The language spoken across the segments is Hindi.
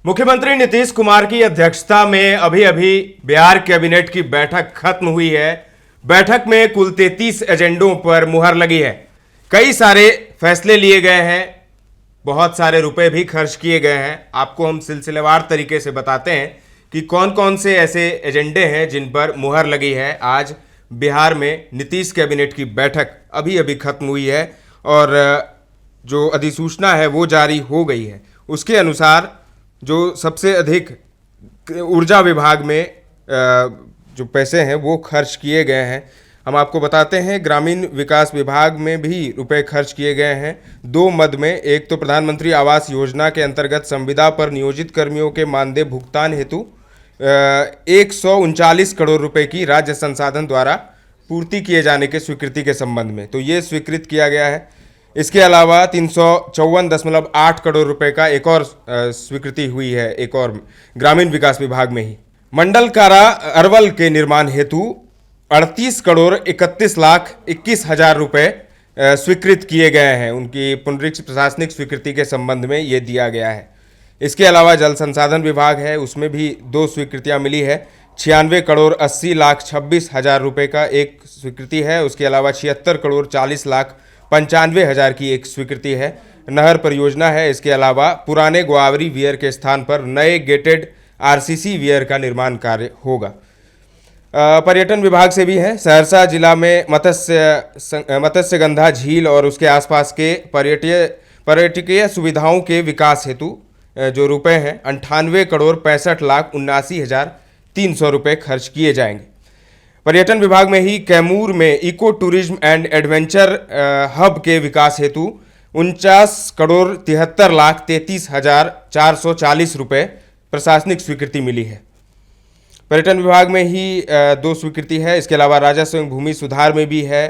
मुख्यमंत्री नीतीश कुमार की अध्यक्षता में अभी अभी बिहार कैबिनेट की बैठक खत्म हुई है। बैठक में कुल 33 एजेंडों पर मुहर लगी है। कई सारे फैसले लिए गए हैं, बहुत सारे रुपए भी खर्च किए गए हैं। आपको हम सिलसिलेवार तरीके से बताते हैं कि कौन कौन से ऐसे एजेंडे हैं जिन पर मुहर लगी है। आज बिहार में नीतीश कैबिनेट की बैठक अभी अभी खत्म हुई है और जो अधिसूचना है वो जारी हो गई है। उसके अनुसार जो सबसे अधिक ऊर्जा विभाग में जो पैसे हैं वो खर्च किए गए हैं, हम आपको बताते हैं। ग्रामीण विकास विभाग में भी रुपए खर्च किए गए हैं दो मद में। एक तो प्रधानमंत्री आवास योजना के अंतर्गत संविदा पर नियोजित कर्मियों के मानदेय भुगतान हेतु 139 करोड़ रुपए की राज्य संसाधन द्वारा पूर्ति किए जाने के स्वीकृति के संबंध में, तो ये स्वीकृत किया गया है। इसके अलावा 354.8 करोड़ रुपए का एक और स्वीकृति हुई है, एक और ग्रामीण विकास विभाग में ही। मंडल कारा अरवल के निर्माण हेतु 38 करोड़ 31 लाख 21 हजार रुपए स्वीकृत किए गए हैं। उनकी पुनरीक्षित प्रशासनिक स्वीकृति के संबंध में ये दिया गया है। इसके अलावा जल संसाधन विभाग है, उसमें भी दो स्वीकृतियां मिली है। 96 करोड़ 80 लाख 26 हजार रुपए का एक स्वीकृति है। उसके अलावा 76 करोड़ 40 लाख 95 हजार की एक स्वीकृति है। नहर परियोजना है। इसके अलावा पुराने गोआवरी वियर के स्थान पर नए गेटेड आरसीसी वियर का निर्माण कार्य होगा। पर्यटन विभाग से भी है। सहरसा जिला में मत्स्यगंधा झील और उसके आसपास के पर्यटकीय सुविधाओं के विकास हेतु जो रुपए हैं 98 करोड़ 65 लाख 79 हजार 300 रुपये खर्च किए जाएंगे। पर्यटन विभाग में ही कैमूर में eco tourism and adventure hub के विकास हेतु 49 करोड़ 73 लाख 33 हजार 440 रुपये प्रशासनिक स्वीकृति मिली है। पर्यटन विभाग में ही दो स्वीकृति है। इसके अलावा राजस्व एवं भूमि सुधार में भी है।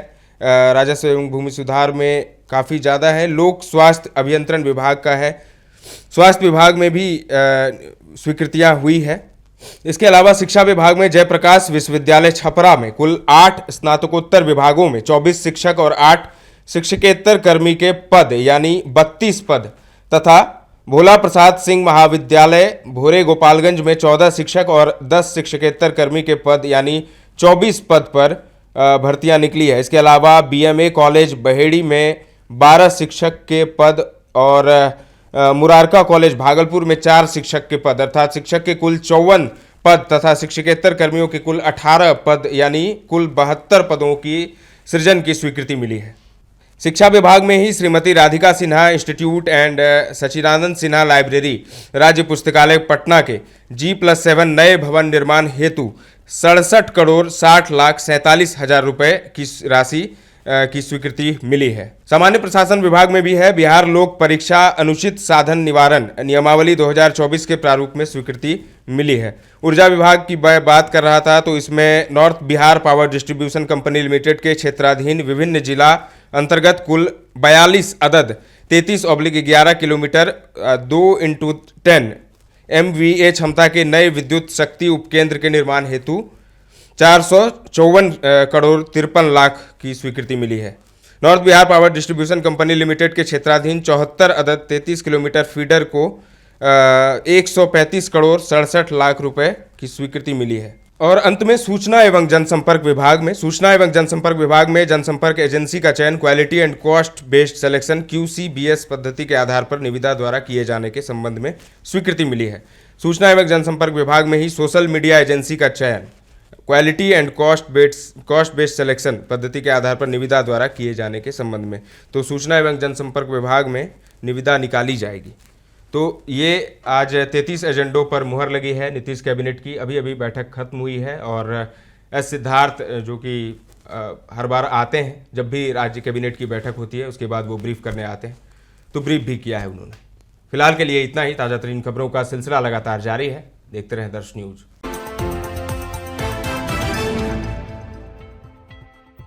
राजस्व एवं भूमि सुधार में काफ़ी ज़्यादा है। लोक स्वास्थ्य अभियंत्रण विभाग का है। स्वास्थ्य विभाग में भी स्वीकृतियाँ हुई है। इसके अलावा शिक्षा विभाग में जयप्रकाश विश्वविद्यालय छपरा में कुल 8 स्नातकोत्तर विभागों में 24 शिक्षक और 8 शिक्षकेतर कर्मी के पद यानी 32 पद तथा भोला प्रसाद सिंह महाविद्यालय भोरे गोपालगंज में 14 शिक्षक और 10 शिक्षकेतर कर्मी के पद यानी 24 पद पर भर्तियां निकली है। इसके अलावा बीएमए कॉलेज बहेड़ी में 12 शिक्षक के पद और मुरारका कॉलेज भागलपुर में 4 शिक्षक के पद अर्थात शिक्षक के कुल 54 पद तथा शिक्षकेतर कर्मियों के कुल 18 पद यानी कुल 72 पदों की सृजन की स्वीकृति मिली है। शिक्षा विभाग में ही Shrimati Radhika Sinha institute and Sachchidanand Sinha library राज्य पुस्तकालय पटना के G+7 नए भवन निर्माण हेतु 67 करोड़ 60 लाख 47 हजार रुपये की राशि की स्वीकृति मिली है। सामान्य प्रशासन विभाग में भी है। बिहार लोक परीक्षा अनुचित साधन निवारण नियमावली 2024 के प्रारूप में स्वीकृति मिली है। ऊर्जा विभाग की बात कर रहा था तो इसमें north Bihar power distribution company limited के क्षेत्राधीन विभिन्न जिला अंतर्गत कुल 42 अदद 33/11 किलोमीटर 2x10 MVA क्षमता के नए विद्युत शक्ति उपकेंद्र के निर्माण हेतु 454 करोड़ 53 लाख की स्वीकृति मिली है। North Bihar power distribution company limited के क्षेत्राधीन 74 अदद 33 किलोमीटर फीडर को 135 करोड़ 67 लाख रुपए की स्वीकृति मिली है। और अंत में सूचना एवं जनसंपर्क विभाग में जनसंपर्क एजेंसी का चयन quality and cost based selection QCBS पद्धति के आधार पर निविदा द्वारा किए जाने के संबंध में स्वीकृति मिली है। सूचना एवं जनसंपर्क विभाग में ही सोशल मीडिया एजेंसी का चयन quality and cost based selection पद्धति के आधार पर निविदा द्वारा किए जाने के संबंध में, तो सूचना एवं जनसंपर्क विभाग में निविदा निकाली जाएगी। तो ये आज 33 एजेंडों पर मुहर लगी है नीतीश कैबिनेट की। अभी अभी बैठक खत्म हुई है और एस सिद्धार्थ जो कि हर बार आते हैं जब भी राज्य कैबिनेट की बैठक होती है उसके बाद वो ब्रीफ करने आते हैं, तो ब्रीफ भी किया है उन्होंने। फिलहाल के लिए इतना ही। ताज़ा तरीन खबरों का सिलसिला लगातार जारी है। देखते रहें दर्श न्यूज़।